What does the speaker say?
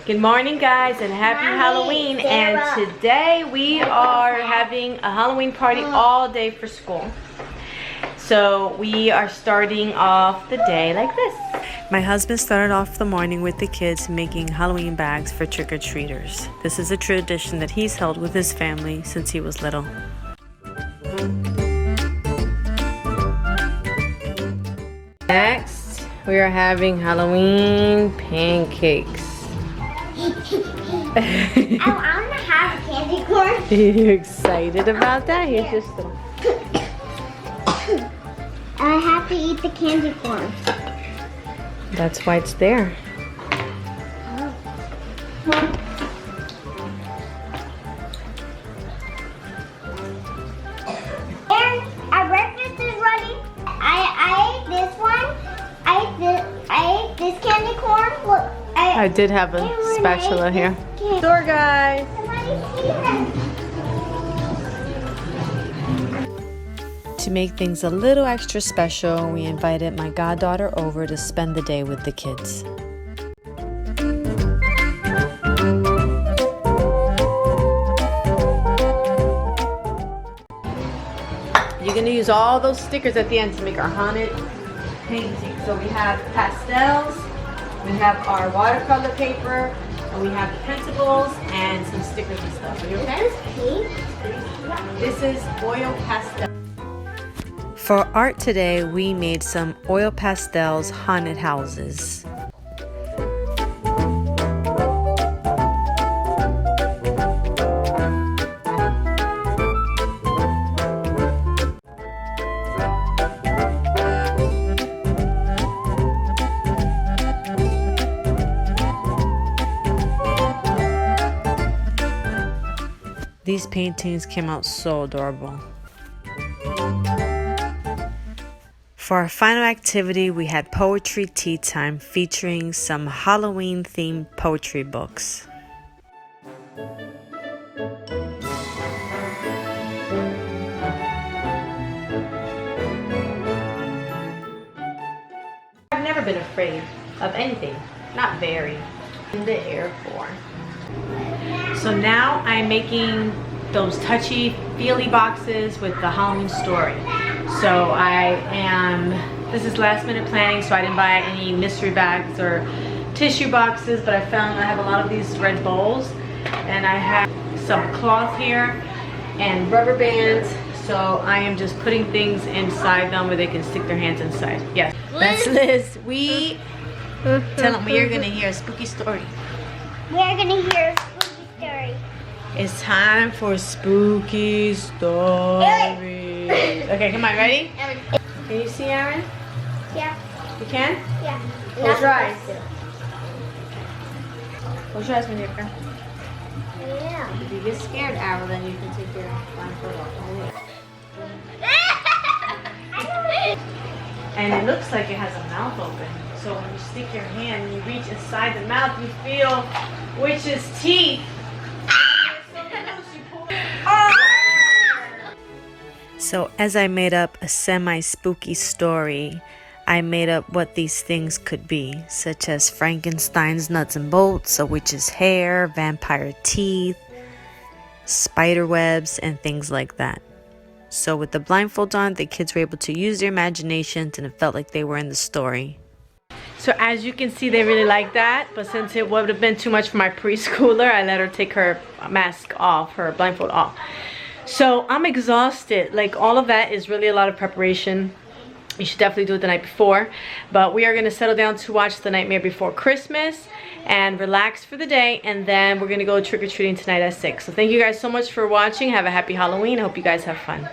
Good morning, guys, and happy Halloween. And today we are having a Halloween party all day for school. So we are starting off the day like this. My husband started off the morning with the kids making Halloween bags for trick-or-treaters. This is a tradition that he's held with his family since he was little. Next, we are having Halloween pancakes. I want to have a candy corn. Are you excited about that? Here's just I have to eat the candy corn. That's why it's there. And our breakfast is ready. I ate this one. I ate this candy corn. Look, I did have a spatula here. Door, guys. To make things a little extra special, we invited my goddaughter over to spend the day with the kids. You're gonna use all those stickers at the end to make our haunted painting. So we have pastels, we have our watercolor paper, and we have the pencils and some stickers and stuff. Are you okay? This is oil pastel. For art today, we made some oil pastels haunted houses. These paintings came out so adorable. For our final activity, we had poetry tea time featuring some Halloween-themed poetry books. I've never been afraid of anything, not very, in the air for. So now I'm making those touchy-feely boxes with the Halloween story. So this is last minute planning, so I didn't buy any mystery bags or tissue boxes, but I found I have a lot of these red bowls, and I have some cloth here and rubber bands, so I am just putting things inside them where they can stick their hands inside. Yes, that's Liz. Tell them we are gonna hear a spooky story. We are going to hear a spooky story. It's time for spooky stories. Okay, come on, ready? Can you see Aaron? Yeah. You can? Yeah. Close your eyes. Close your eyes, Maneka. Yeah. If you get scared, Aaron, then you can take your blindfold off. And it looks like it has a mouth open. So when you stick your hand and you reach inside the mouth, you feel witch's teeth. So as I made up a semi-spooky story, I made up what these things could be, such as Frankenstein's nuts and bolts, a witch's hair, vampire teeth, spider webs, and things like that. So with the blindfold on, the kids were able to use their imaginations and it felt like they were in the story. So as you can see, they really like that, but since it would have been too much for my preschooler, I let her take her mask off, her blindfold off. So I'm exhausted. Like, all of that is really a lot of preparation. You should definitely do it the night before. But we are going to settle down to watch The Nightmare Before Christmas and relax for the day. And then we're going to go trick-or-treating tonight at 6. So thank you guys so much for watching. Have a happy Halloween. I hope you guys have fun.